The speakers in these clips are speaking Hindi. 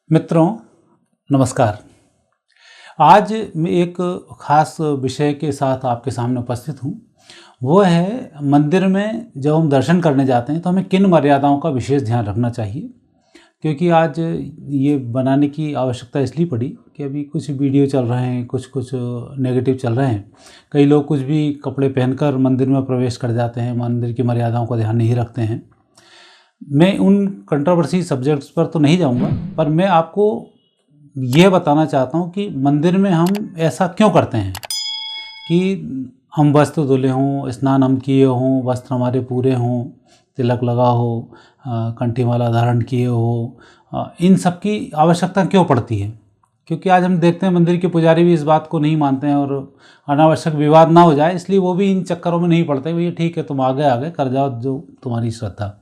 मित्रों नमस्कार। आज मैं एक ख़ास विषय के साथ आपके सामने उपस्थित हूँ। वो है मंदिर में जब हम दर्शन करने जाते हैं तो हमें किन मर्यादाओं का विशेष ध्यान रखना चाहिए। क्योंकि आज ये बनाने की आवश्यकता इसलिए पड़ी कि अभी कुछ वीडियो चल रहे हैं, कुछ नेगेटिव चल रहे हैं। कई लोग कुछ भी कपड़े पहनकर मंदिर में प्रवेश कर जाते हैं, मंदिर की मर्यादाओं का ध्यान नहीं रखते हैं। मैं उन कंट्रोवर्सी सब्जेक्ट्स पर तो नहीं जाऊंगा, पर मैं आपको यह बताना चाहता हूं कि मंदिर में हम ऐसा क्यों करते हैं कि हम वस्त्र धुले हों, स्नान हम किए हों, वस्त्र हमारे पूरे हों, तिलक लगा हो, कंठीमाला धारण किए हो, इन सब की आवश्यकता क्यों पड़ती है। क्योंकि आज हम देखते हैं मंदिर के पुजारी भी इस बात को नहीं मानते हैं और अनावश्यक विवाद ना हो जाए इसलिए वो भी इन चक्करों में नहीं पड़ते। भैया ठीक है, तुम आगे कर जाओ जो तुम्हारी श्रद्धा।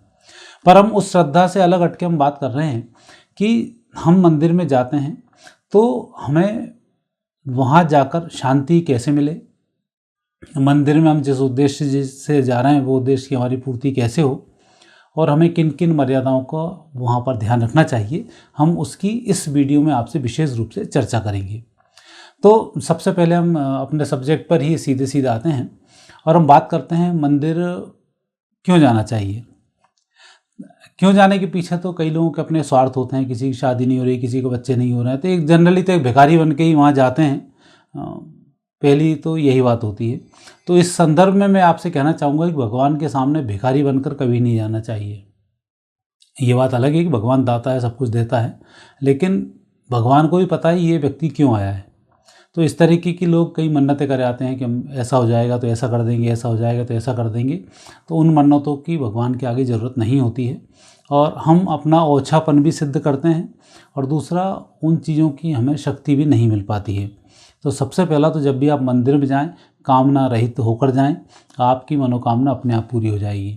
पर हम उस श्रद्धा से अलग हटके हम बात कर रहे हैं कि हम मंदिर में जाते हैं तो हमें वहाँ जाकर शांति कैसे मिले, मंदिर में हम जिस उद्देश्य से जा रहे हैं वो उद्देश्य की हमारी पूर्ति कैसे हो, और हमें किन किन मर्यादाओं का वहाँ पर ध्यान रखना चाहिए, हम उसकी इस वीडियो में आपसे विशेष रूप से चर्चा करेंगे। तो सबसे पहले हम अपने सब्जेक्ट पर ही सीधे सीधे आते हैं और हम बात करते हैं मंदिर क्यों जाना चाहिए। क्यों जाने के पीछे तो कई लोगों के अपने स्वार्थ होते हैं। किसी की शादी नहीं हो रही, किसी के बच्चे नहीं हो रहे हैं, तो एक जनरली तो एक भिखारी बन के ही वहाँ जाते हैं। पहली तो यही बात होती है। तो इस संदर्भ में मैं आपसे कहना चाहूँगा कि भगवान के सामने भिखारी बनकर कभी नहीं जाना चाहिए। ये बात अलग है कि भगवान दाता है, सब कुछ देता है, लेकिन भगवान को भी पता है ये व्यक्ति क्यों आया है। तो इस तरीके की लोग कई मन्नतें कर आते हैं कि हम ऐसा हो जाएगा तो ऐसा कर देंगे, ऐसा हो जाएगा तो ऐसा कर देंगे। तो उन मन्नतों की भगवान के आगे ज़रूरत नहीं होती है और हम अपना ओछापन भी सिद्ध करते हैं, और दूसरा उन चीज़ों की हमें शक्ति भी नहीं मिल पाती है। तो सबसे पहला तो जब भी आप मंदिर में जाएं, कामना रहित होकर जाएं, आपकी मनोकामना अपने आप पूरी हो जाएगी।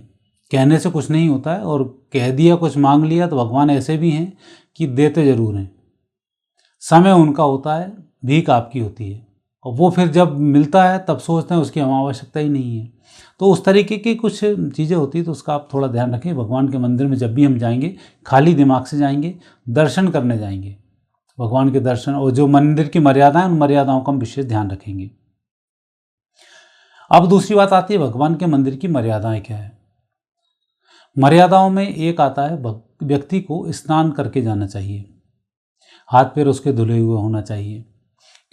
कहने से कुछ नहीं होता है, और कह दिया कुछ मांग लिया तो भगवान ऐसे भी हैं कि देते ज़रूर हैं। समय उनका होता है, भीख आपकी होती है, और वो फिर जब मिलता है तब सोचते हैं उसकी हमें आवश्यकता ही नहीं है। तो उस तरीके की कुछ चीज़ें होती है, तो उसका आप थोड़ा ध्यान रखें। भगवान के मंदिर में जब भी हम जाएंगे खाली दिमाग से जाएंगे, दर्शन करने जाएंगे, भगवान के दर्शन, और जो मंदिर की मर्यादाएं उन मर्यादाओं का हम विशेष ध्यान रखेंगे। अब दूसरी बात आती है भगवान के मंदिर की मर्यादाएं क्या है। मर्यादाओं में एक आता है व्यक्ति को स्नान करके जाना चाहिए, हाथ पैर उसके धुले हुए होना चाहिए।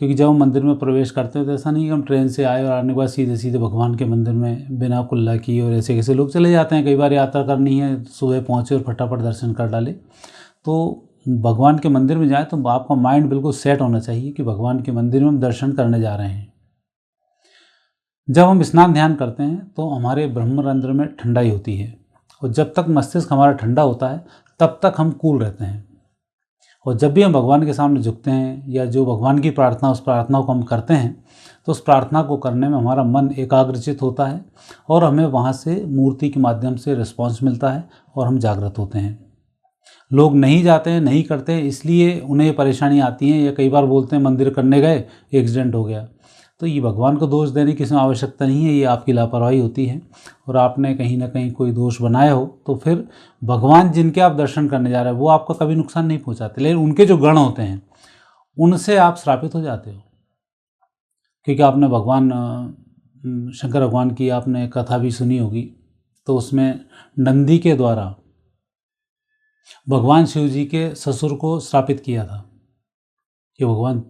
क्योंकि जब हम मंदिर में प्रवेश करते हैं तो ऐसा नहीं कि हम ट्रेन से आए और आने के बाद सीधे सीधे भगवान के मंदिर में बिना कुल्ला किए और ऐसे कैसे लोग चले जाते हैं। कई बार यात्रा करनी है, सुबह पहुँचे और फटाफट दर्शन कर डाले। तो भगवान के मंदिर में जाए तो आपका माइंड बिल्कुल सेट होना चाहिए कि भगवान के मंदिर में हम दर्शन करने जा रहे हैं। जब हम स्नान ध्यान करते हैं तो हमारे ब्रह्मरंध्र में ठंडाई होती है, और जब तक मस्तिष्क हमारा ठंडा होता है तब तक हम कूल रहते हैं। और जब भी हम भगवान के सामने झुकते हैं या जो भगवान की प्रार्थना, उस प्रार्थना को हम करते हैं, तो उस प्रार्थना को करने में हमारा मन एकाग्रचित होता है और हमें वहाँ से मूर्ति के माध्यम से रिस्पॉन्स मिलता है और हम जागृत होते हैं। लोग नहीं जाते हैं, नहीं करते हैं, इसलिए उन्हें परेशानी आती है, या कई बार बोलते हैं मंदिर करने गए एक्सीडेंट हो गया। तो ये भगवान को दोष देने की इसमें आवश्यकता नहीं है, ये आपकी लापरवाही होती है, और आपने कहीं ना कहीं कोई दोष बनाया हो तो फिर भगवान जिनके आप दर्शन करने जा रहे हैं वो आपका कभी नुकसान नहीं पहुंचाते, लेकिन उनके जो गण होते हैं उनसे आप श्रापित हो जाते हो। क्योंकि आपने भगवान शंकर भगवान की आपने कथा भी सुनी होगी, तो उसमें नंदी के द्वारा भगवान शिव जी के ससुर को श्रापित किया था कि भगवान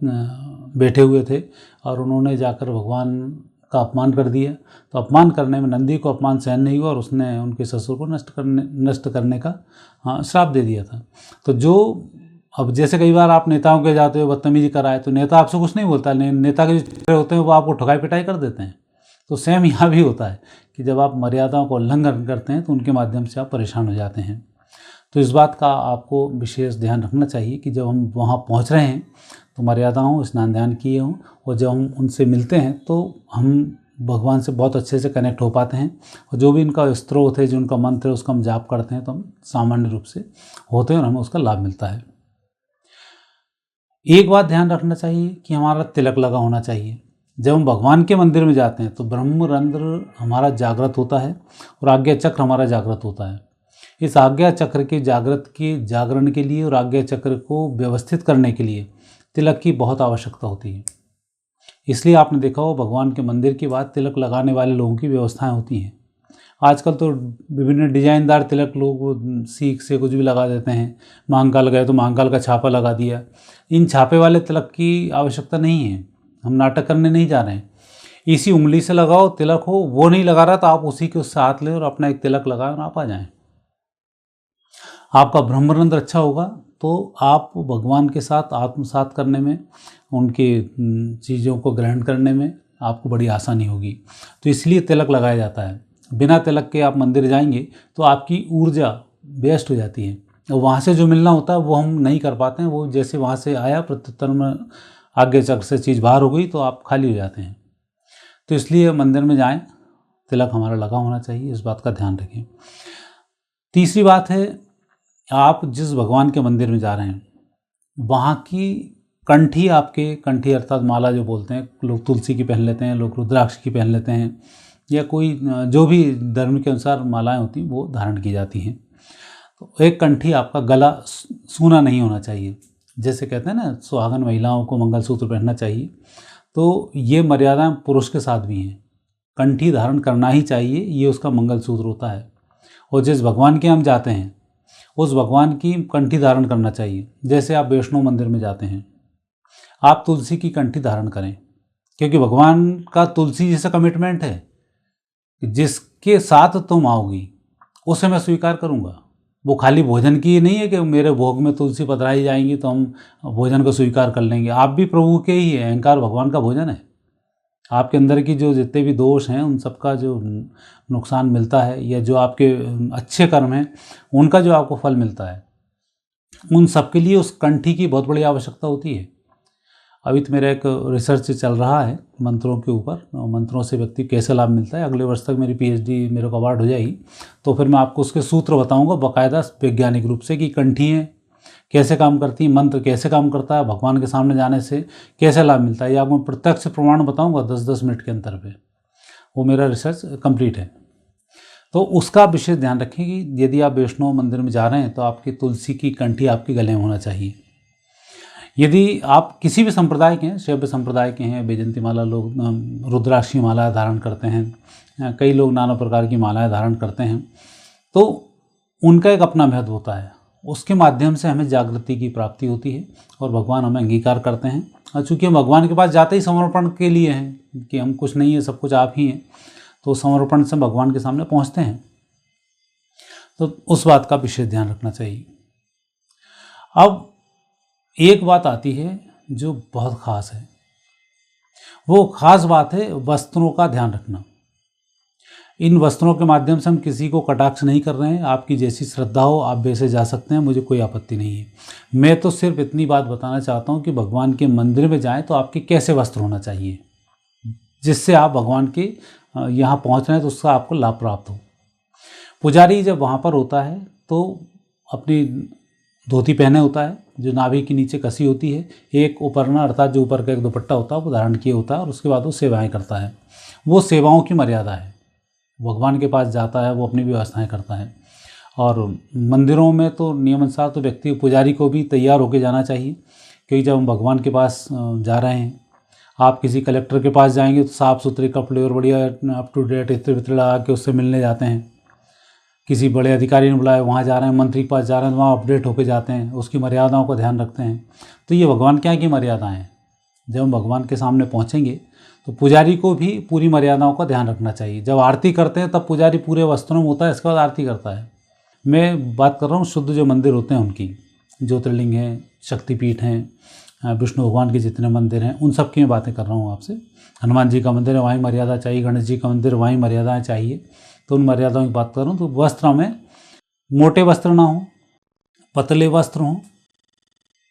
बैठे हुए थे और उन्होंने जाकर भगवान का अपमान कर दिया। तो अपमान करने में नंदी को अपमान सहन नहीं हुआ और उसने उनके ससुर को नष्ट करने का श्राप दे दिया था। तो जो अब जैसे कई बार आप नेताओं के जाते हो, बदतमीजी कराए, तो नेता आपसे कुछ नहीं बोलता, नेता के जो होते हैं वो आपको ठुकाई पिटाई कर देते हैं। तो सेम यहाँ भी होता है कि जब आप मर्यादाओं का उल्लंघन करते हैं तो उनके माध्यम से आप परेशान हो जाते हैं। तो इस बात का आपको विशेष ध्यान रखना चाहिए कि जब हम वहाँ पहुँच रहे हैं तो मर्यादाओं, स्नान ध्यान किए हों, और जब हम उनसे मिलते हैं तो हम भगवान से बहुत अच्छे से कनेक्ट हो पाते हैं, और जो भी इनका स्त्रोत है, जो उनका मंत्र है, उसका हम जाप करते हैं तो हम सामान्य रूप से होते हैं और हमें उसका लाभ मिलता है। एक बात ध्यान रखना चाहिए कि हमारा तिलक लगा होना चाहिए। जब हम भगवान के मंदिर में जाते हैं तो ब्रह्मरंध्र हमारा जागृत होता है और आज्ञा चक्र हमारा जागृत होता है। इस आज्ञा चक्र के जागरण के लिए और आज्ञा चक्र को व्यवस्थित करने के लिए तिलक की बहुत आवश्यकता होती है। इसलिए आपने देखा हो भगवान के मंदिर के बाद तिलक लगाने वाले लोगों की व्यवस्थाएं होती हैं। आजकल तो विभिन्न डिजाइनदार तिलक लोग सीख से कुछ भी लगा देते हैं। महाकाल गए तो महाकाल का छापा लगा दिया। इन छापे वाले तिलक की आवश्यकता नहीं है। हम नाटक करने नहीं जा रहे हैं। इसी उंगली से लगाओ तिलक हो, वो नहीं लगा रहा तो आप उसी के उससे हाथ ले और अपना एक तिलक लगाएं और आप आ जाएं। आपका ब्रह्मरंध्र अच्छा होगा तो आप भगवान के साथ आत्मसात करने में, उनके चीज़ों को ग्रहण करने में आपको बड़ी आसानी होगी। तो इसलिए तिलक लगाया जाता है। बिना तिलक के आप मंदिर जाएंगे तो आपकी ऊर्जा वेस्ट हो जाती है और वहाँ से जो मिलना होता है वो हम नहीं कर पाते हैं। वो जैसे वहाँ से आया प्रत्युत्तर में आगे चक्र से चीज़ बाहर हो गई तो आप खाली हो जाते हैं। तो इसलिए मंदिर में जाएं, तिलक हमारा लगा होना चाहिए, इस बात का ध्यान रखें। तीसरी बात है, आप जिस भगवान के मंदिर में जा रहे हैं वहाँ की कंठी, आपके कंठी अर्थात माला जो बोलते हैं, लोग तुलसी की पहन लेते हैं, लोग रुद्राक्ष की पहन लेते हैं, या कोई जो भी धर्म के अनुसार मालाएं होती हैं वो धारण की जाती हैं। तो एक कंठी आपका गला सूना नहीं होना चाहिए। जैसे कहते हैं ना सुहागन महिलाओं को मंगलसूत्र पहनना चाहिए, तो ये मर्यादाएं पुरुष के साथ भी हैं। कंठी धारण करना ही चाहिए, ये उसका मंगलसूत्र होता है। और जिस भगवान के हम जाते हैं उस भगवान की कंठी धारण करना चाहिए। जैसे आप वैष्णो मंदिर में जाते हैं, आप तुलसी की कंठी धारण करें, क्योंकि भगवान का तुलसी जैसा कमिटमेंट है कि जिसके साथ तुम आओगी उसे मैं स्वीकार करूँगा। वो खाली भोजन की नहीं है कि मेरे भोग में तुलसी पधराई जाएंगी तो हम भोजन को स्वीकार कर लेंगे। आप भी प्रभु के ही है, अहंकार भगवान का भोजन है। आपके अंदर की जो जितने भी दोष हैं उन सबका जो नुकसान मिलता है, या जो आपके अच्छे कर्म हैं उनका जो आपको फल मिलता है, उन सब के लिए उस कंठी की बहुत बड़ी आवश्यकता होती है। अभी तो मेरा एक रिसर्च चल रहा है मंत्रों के ऊपर, मंत्रों से व्यक्ति कैसे लाभ मिलता है। अगले वर्ष तक मेरी पीएचडी मेरे को अवार्ड हो जाएगी तो फिर मैं आपको उसके सूत्र बताऊंगा बाकायदा वैज्ञानिक रूप से कि कंठियाँ कैसे काम करती हैं, मंत्र कैसे काम करता है, भगवान के सामने जाने से कैसे लाभ मिलता है। ये आपको प्रत्यक्ष प्रमाण बताऊंगा 10-10 मिनट के अंतर पे। वो मेरा रिसर्च कंप्लीट है। तो उसका विशेष ध्यान रखें कि यदि आप वैष्णो मंदिर में जा रहे हैं तो आपकी तुलसी की कंठी आपके गले में होना चाहिए। यदि आप किसी भी संप्रदाय के हैं, शैव संप्रदाय के हैं, वैजयंती माला लोग, रुद्राक्ष की माला धारण करते हैं, कई लोग नाना प्रकार की मालाएं धारण करते हैं, तो उनका एक अपना महत्व होता है। उसके माध्यम से हमें जागृति की प्राप्ति होती है और भगवान हमें अंगीकार करते हैं। और चूँकि हम भगवान के पास जाते ही समर्पण के लिए हैं कि हम कुछ नहीं है, सब कुछ आप ही हैं, तो समर्पण से भगवान के सामने पहुँचते हैं। तो उस बात का विशेष ध्यान रखना चाहिए। अब एक बात आती है जो बहुत ख़ास है, वो ख़ास बात है वस्त्रों का ध्यान रखना। इन वस्त्रों के माध्यम से हम किसी को कटाक्ष नहीं कर रहे हैं। आपकी जैसी श्रद्धा हो आप वैसे जा सकते हैं, मुझे कोई आपत्ति नहीं है। मैं तो सिर्फ इतनी बात बताना चाहता हूँ कि भगवान के मंदिर में जाएं तो आपके कैसे वस्त्र होना चाहिए जिससे आप भगवान के यहाँ पहुँच रहे हैं तो उसका आपको लाभ प्राप्त हो। पुजारी जब वहाँ पर होता है तो अपनी धोती पहने होता है जो नाभि के नीचे कसी होती है, एक उपरना अर्थात जो ऊपर का एक दुपट्टा होता है वो धारण किए होता है, और उसके बाद वो सेवाएं करता है। वो सेवाओं की मर्यादा है। भगवान के पास जाता है, वो अपनी व्यवस्थाएं करता है। और मंदिरों में तो नियमानुसार तो व्यक्ति पुजारी को भी तैयार होकर जाना चाहिए, क्योंकि जब हम भगवान के पास जा रहे हैं, आप किसी कलेक्टर के पास जाएंगे तो साफ़ सुथरे कपड़े और बढ़िया अप टू डेट इत्र वित्र लगा के उससे मिलने जाते हैं। किसी बड़े अधिकारी ने बुलाया, वहाँ जा रहे हैं, मंत्री के पास जा रहे हैं, वहाँ अपडेट होकर जाते हैं, उसकी मर्यादाओं का ध्यान रखते हैं। तो ये भगवान क्या की मर्यादाएं हैं। जब हम भगवान के सामने पहुँचेंगे तो पुजारी को भी पूरी मर्यादाओं का ध्यान रखना चाहिए। जब आरती करते हैं तब पुजारी पूरे वस्त्रों में होता है, इसके बाद आरती करता है। मैं बात कर रहा हूँ शुद्ध जो मंदिर होते हैं उनकी, ज्योतिर्लिंग हैं, शक्तिपीठ हैं, विष्णु भगवान के जितने मंदिर हैं उन सब की मैं बातें कर रहा हूँ आपसे। हनुमान जी का मंदिर है, वहीं मर्यादा चाहिए, गणेश जी का मंदिर, वहीं मर्यादाएँ चाहिए। तो उन मर्यादाओं की बात कर रहा हूँ। तो वस्त्र में मोटे वस्त्र ना हो, पतले वस्त्र हों,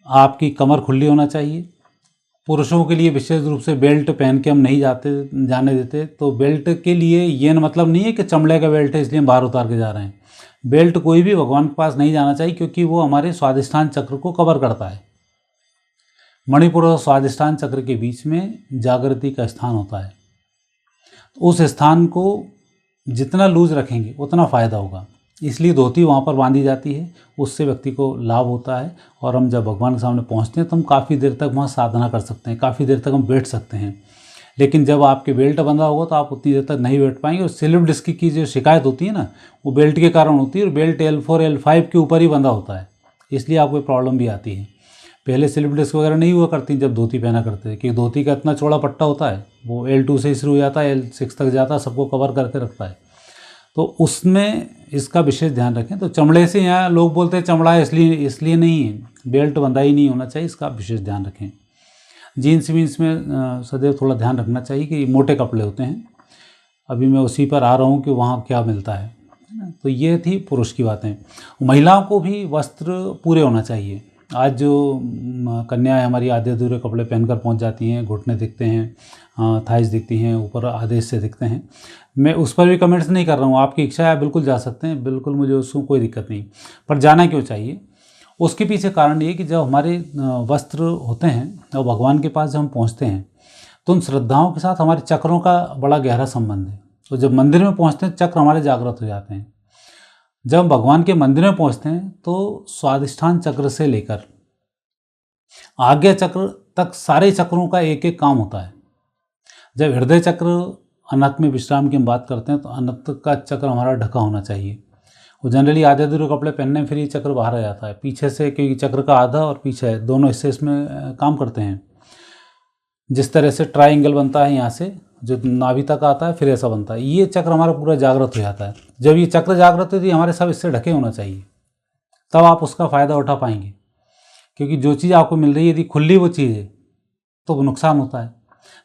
आपकी कमर खुली होना चाहिए। पुरुषों के लिए विशेष रूप से बेल्ट पहन के हम नहीं जाने देते। तो बेल्ट के लिए ये मतलब नहीं है कि चमड़े का बेल्ट है इसलिए हम बाहर उतार के जा रहे हैं। बेल्ट कोई भी भगवान के पास नहीं जाना चाहिए, क्योंकि वो हमारे स्वादिष्ठान चक्र को कवर करता है। मणिपुर और स्वादिष्ठान चक्र के बीच में जागृति का स्थान होता है। उस स्थान को जितना लूज रखेंगे उतना फ़ायदा होगा। इसलिए धोती वहाँ पर बांधी जाती है, उससे व्यक्ति को लाभ होता है। और हम जब भगवान के सामने पहुँचते हैं तो हम काफ़ी देर तक वहाँ साधना कर सकते हैं, काफ़ी देर तक हम बैठ सकते हैं। लेकिन जब आपके बेल्ट बंधा होगा तो आप उतनी देर तक नहीं बैठ पाएंगे। और स्लिप डिस्क की जो शिकायत होती है ना, वो बेल्ट के कारण होती है, और बेल्ट L4 L5 के ऊपर ही बंधा होता है, इसलिए आपको प्रॉब्लम भी आती है। पहले स्लिप डिस्क वगैरह नहीं हुआ करती जब धोती पहना करते थे, क्योंकि धोती का इतना चौड़ा पट्टा होता है, वो L2 से शुरू हो जाता है, L6 तक जाता है, सबको कवर करके रखता है। तो उसमें इसका विशेष ध्यान रखें। तो चमड़े से यहाँ लोग बोलते हैं चमड़ा है इसलिए नहीं है, बेल्ट बंधा ही नहीं होना चाहिए, इसका विशेष ध्यान रखें। जीन्स वीन्स में सदैव थोड़ा ध्यान रखना चाहिए कि मोटे कपड़े होते हैं। अभी मैं उसी पर आ रहा हूँ कि वहाँ क्या मिलता है। तो ये थी पुरुष की बातें। महिलाओं को भी वस्त्र पूरे होना चाहिए। आज जो कन्याएं हमारी आधे अधूरे कपड़े पहनकर पहुँच जाती हैं, घुटने दिखते हैं, थाइस दिखती हैं, ऊपर आधे हिस्से दिखते हैं, मैं उस पर भी कमेंट्स नहीं कर रहा हूँ। आपकी इच्छा है, आप बिल्कुल जा सकते हैं, बिल्कुल मुझे उसको कोई दिक्कत नहीं। पर जाना क्यों चाहिए, उसके पीछे कारण ये कि जब हमारे वस्त्र होते हैं और भगवान के पास जब हम पहुँचते हैं तो उन श्रद्धाओं के साथ हमारे चक्रों का बड़ा गहरा संबंध है। तो जब मंदिर में पहुँचते हैं चक्र हमारे जागृत हो जाते हैं। जब हम भगवान के मंदिर में पहुँचते हैं तो स्वादिष्ठान चक्र से लेकर आज्ञा चक्र तक सारे चक्रों का एक एक काम होता है। जब हृदय चक्र अनंत में विश्राम की हम बात करते हैं तो अनंत का चक्र हमारा ढका होना चाहिए। वो जनरली आधे अधूरे कपड़े पहनने में फिर ये चक्र बाहर आ जाता है पीछे से, क्योंकि चक्र का आधा और पीछे दोनों हिस्से इसमें काम करते हैं। जिस तरह से ट्रायंगल बनता है, यहाँ से जो नाभि तक आता है फिर ऐसा बनता है, ये चक्र हमारा पूरा जागृत हो जाता है। जब ये चक्र जागृत होती है हमारे सब इससे ढके होना चाहिए, तब आप उसका फ़ायदा उठा पाएंगे। क्योंकि जो चीज़ आपको मिल रही है यदि खुली वो चीज़ है तो वो नुकसान होता है।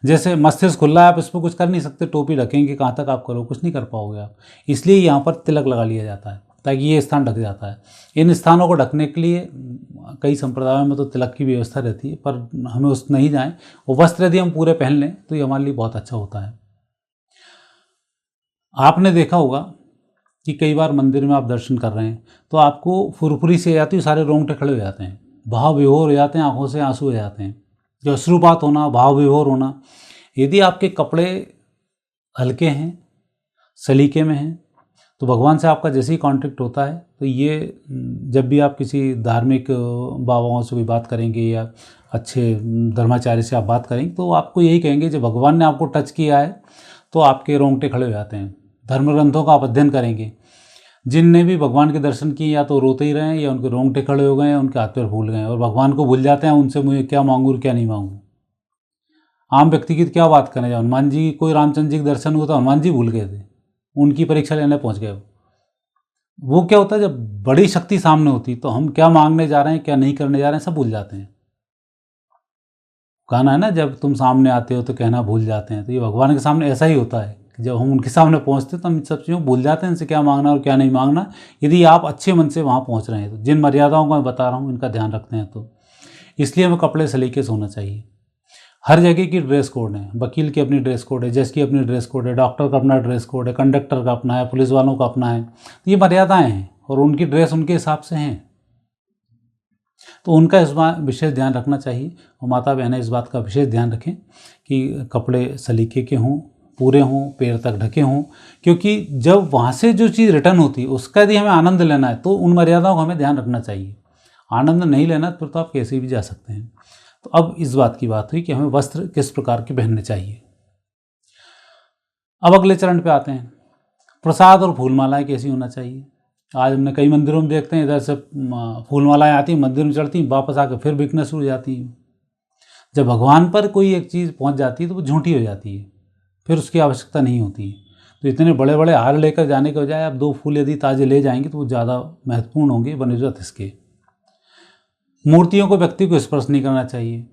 जैसे मस्तिष्क खुला है, आप इस पर कुछ कर नहीं सकते, टोपी रखेंगे कहाँ तक आप करो, कुछ नहीं कर पाओगे आप। इसलिए यहाँ पर तिलक लगा लिया जाता है ताकि ये स्थान ढक जाता है। इन स्थानों को ढकने के लिए कई संप्रदायों में तो तिलक की व्यवस्था रहती है, पर हमें उस नहीं जाएं। वो वस्त्र यदि हम पूरे पहन लें तो ये हमारे लिए बहुत अच्छा होता है। आपने देखा होगा कि कई बार मंदिर में आप दर्शन कर रहे हैं तो आपको फुरफुरी से जाती है, सारे रोंगटे खड़े हो जाते हैं, भाव विभोर हो जाते हैं, आंखों से आंसू हो जाते हैं। जो अश्रुपात होना, भाव विभोर होना, यदि आपके कपड़े हल्के हैं, सलीके में हैं, तो भगवान से आपका जैसे ही कॉन्टेक्ट होता है तो ये जब भी आप किसी धार्मिक बाबाओं से भी बात करेंगे या अच्छे धर्माचार्य से आप बात करेंगे तो आपको यही कहेंगे जब भगवान ने आपको टच किया है तो आपके रोंगटे खड़े हो जाते हैं। धर्म ग्रंथों का आप अध्ययन करेंगे, जिनने भी भगवान के दर्शन किए या तो रोते ही रहे या उनके रोंगटे खड़े हो गए या उनके हाथ पैर फूल गए और भगवान को भूल जाते हैं उनसे मुझे क्या मांगूँ और क्या नहीं मांगूँ। आम व्यक्ति की क्या बात करें, जब हनुमान जी कोई रामचंद्र जी के दर्शन हुआ तो हनुमान जी भूल गए थे, उनकी परीक्षा लेने पहुंच गए। वो क्या होता है जब बड़ी शक्ति सामने होती तो हम क्या मांगने जा रहे हैं क्या नहीं करने जा रहे हैं सब भूल जाते हैं। कहना है ना, जब तुम सामने आते हो तो कहना भूल जाते हैं। तो ये भगवान के सामने ऐसा ही होता है कि जब हम उनके सामने पहुंचते तो हम इन सब चीज़ों को भूल जाते हैं, इनसे क्या मांगना और क्या नहीं मांगना, यदि आप अच्छे मन से वहाँ पहुँच रहे हैं तो। जिन मर्यादाओं को मैं बता रहा हूँ इनका ध्यान रखते हैं तो इसलिए हमें कपड़े सलीके से होना चाहिए। हर जगह की ड्रेस कोड है, वकील की अपनी ड्रेस कोड है, जज की अपनी ड्रेस कोड है, डॉक्टर का अपना ड्रेस कोड है, कंडक्टर का अपना है, पुलिस वालों का अपना है। तो ये मर्यादाएं हैं और उनकी ड्रेस उनके हिसाब से हैं, तो उनका इस बात विशेष ध्यान रखना चाहिए। और माता बहनें इस बात का विशेष ध्यान रखें कि कपड़े सलीके के हों, पूरे हों, पैर तक ढके हों, क्योंकि जब वहाँ से जो चीज़ रिटर्न होती है उसका यदि हमें आनंद लेना है तो उन मर्यादाओं को हमें ध्यान रखना चाहिए। आनंद नहीं लेना फिर तो आप कैसे भी जा सकते हैं। तो अब इस बात की बात हुई कि हमें वस्त्र किस प्रकार के पहनने चाहिए। अब अगले चरण पे आते हैं, प्रसाद और फूलमालाएं कैसी होना चाहिए। आज हमने कई मंदिरों में देखते हैं इधर से फूलमालाएं आती हैं, मंदिर में चढ़ती हैं, वापस आकर फिर बिकना शुरू हो जाती हैं। जब भगवान पर कोई एक चीज़ पहुंच जाती है तो वो झूठी हो जाती है, फिर उसकी आवश्यकता नहीं होती है। तो इतने बड़े बड़े हार लेकर जाने के बजाय आप 2 फूल यदि ताजे ले जाएंगे तो वो ज़्यादा महत्वपूर्ण होंगे बनस्बत इसके। मूर्तियों को व्यक्ति को स्पर्श नहीं करना चाहिए।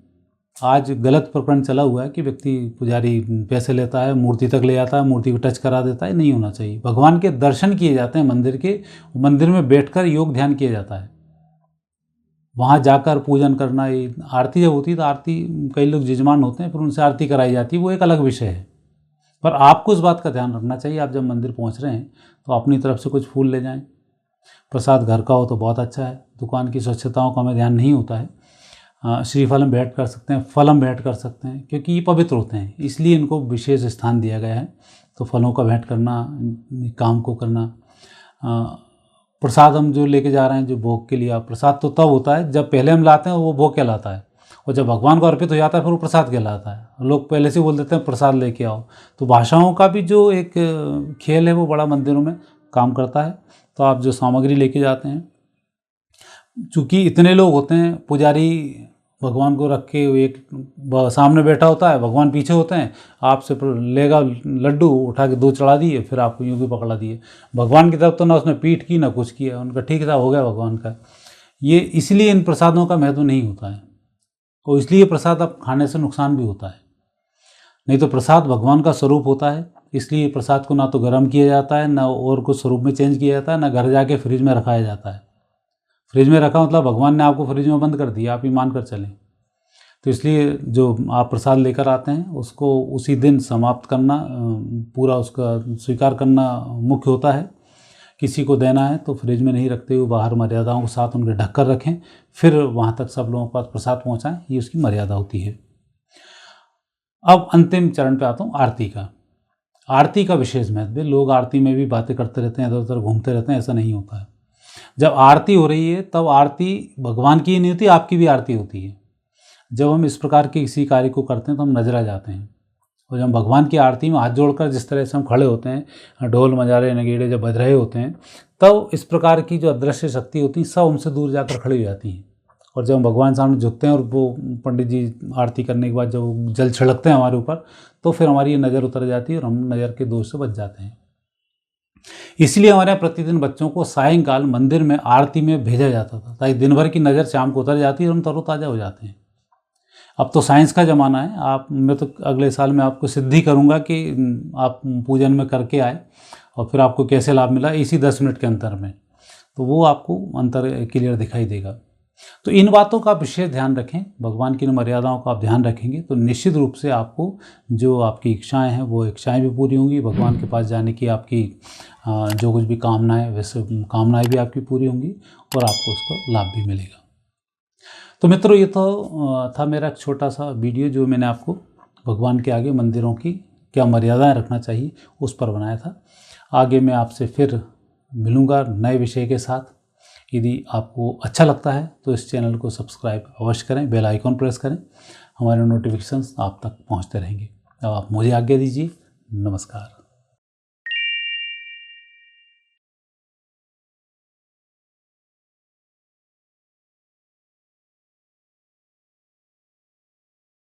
आज गलत प्रकरण चला हुआ है कि व्यक्ति पुजारी पैसे लेता है, मूर्ति तक ले जाता है, मूर्ति को टच करा देता है, नहीं होना चाहिए। भगवान के दर्शन किए जाते हैं मंदिर के, मंदिर में बैठकर योग ध्यान किया जाता है। वहाँ जाकर पूजन करना, ये आरती जब होती है तो आरती कई लोग जजमान होते हैं फिर उनसे आरती कराई जाती है, वो एक अलग विषय है। पर आपको इस बात का ध्यान रखना चाहिए, आप जब मंदिर पहुँच रहे हैं तो अपनी तरफ से कुछ फूल ले जाएँ। प्रसाद घर का हो तो बहुत अच्छा है, दुकान की स्वच्छताओं का हमें ध्यान नहीं होता है। श्रीफल हम भेंट कर सकते हैं, फल हम भेंट कर सकते हैं, क्योंकि ये पवित्र होते हैं इसलिए इनको विशेष स्थान दिया गया है। तो फलों का भेंट करना, काम को करना, प्रसाद हम जो लेके जा रहे हैं, जो भोग के लिए, आप प्रसाद तो तब होता है जब पहले हम लाते हैं वो भोग कहलाता है, और जब भगवान को अर्पित हो जाता है फिर वो प्रसाद कहलाता है। लोग पहले से बोल देते हैं प्रसाद लेके आओ। तो भाषाओं का भी जो एक खेल है वो बड़ा मंदिरों में काम करता है। तो आप जो सामग्री लेके जाते हैं, चूँकि इतने लोग होते हैं, पुजारी भगवान को रख के एक सामने बैठा होता है, भगवान पीछे होते हैं, आपसे लेगा लड्डू उठा के 2 चढ़ा दिए, फिर आपको यूँ भी पकड़ा दिए। भगवान की तरफ तो ना उसने पीठ की ना कुछ किया, उनका ठीक था, हो गया भगवान का। ये इसलिए इन प्रसादों का महत्व नहीं होता है, और इसलिए प्रसाद अब खाने से नुकसान भी होता है। नहीं तो प्रसाद भगवान का स्वरूप होता है, इसलिए प्रसाद को ना तो गर्म किया जाता है, ना और कुछ स्वरूप में चेंज किया जाता है, ना घर जाके फ्रिज में रखाया जाता है। फ्रिज में रखा मतलब भगवान ने आपको फ्रिज में बंद कर दिया, आप ही मान कर चलें। तो इसलिए जो आप प्रसाद लेकर आते हैं उसको उसी दिन समाप्त करना, पूरा उसका स्वीकार करना मुख्य होता है। किसी को देना है तो फ्रिज में नहीं रखते हुए बाहर मर्यादाओं के साथ उनके ढक कर रखें, फिर वहाँ तक सब लोगों के पास प्रसाद पहुँचाएँ, ये उसकी मर्यादा होती है। अब अंतिम चरण पे आता हूँ, आरती का। आरती का विशेष महत्व है। लोग आरती में भी बातें करते रहते हैं, इधर उधर घूमते रहते हैं, ऐसा नहीं होता है। जब आरती हो रही है तब आरती भगवान की ही नहीं होती, आपकी भी आरती होती है। जब हम इस प्रकार के किसी कार्य को करते हैं तो हम नजरा जाते हैं, और जब भगवान की आरती में हाथ जोड़कर जिस तरह से हम खड़े होते हैं, ढोल मंजारे नगेड़े जब बज रहे होते हैं, तब इस प्रकार की जो अदृश्य शक्ति होती है सब हमसे दूर जाकर खड़ी हो जाती हैं। और जब हम भगवान सामने झुकते हैं और वो पंडित जी आरती करने के बाद जब जल छिड़कते हैं हमारे ऊपर, तो फिर हमारी ये नज़र उतर जाती है और हम नज़र के दोष से बच जाते हैं। इसलिए हमारे यहाँ प्रतिदिन बच्चों को सायंकाल मंदिर में आरती में भेजा जाता था, ताकि दिन भर की नज़र शाम को उतर जाती है और हम तरोताज़ा हो जाते हैं। अब तो साइंस का ज़माना है, मैं तो अगले साल में आपको सिद्धि करूँगा कि आप पूजन में करके आए और फिर आपको कैसे लाभ मिला इसी 10 मिनट के अंतर में, तो वो आपको अंतर क्लियर दिखाई देगा। तो इन बातों का विशेष ध्यान रखें, भगवान की इन मर्यादाओं का आप ध्यान रखेंगे तो निश्चित रूप से आपको जो आपकी इच्छाएं हैं वो इच्छाएं भी पूरी होंगी, भगवान के पास जाने की आपकी जो कुछ भी कामनाएं, वैसे कामनाएं भी आपकी पूरी होंगी और आपको उसका लाभ भी मिलेगा। तो मित्रों, ये तो था मेरा एक छोटा सा वीडियो जो मैंने आपको भगवान के आगे मंदिरों की क्या मर्यादाएं रखना चाहिए उस पर बनाया था। आगे मैं आपसे फिर मिलूँगा नए विषय के साथ। यदि आपको अच्छा लगता है तो इस चैनल को सब्सक्राइब अवश्य करें, बेल आइकॉन प्रेस करें, हमारे नोटिफिकेशंस आप तक पहुंचते रहेंगे। अब आप मुझे आज्ञा दीजिए। नमस्कार।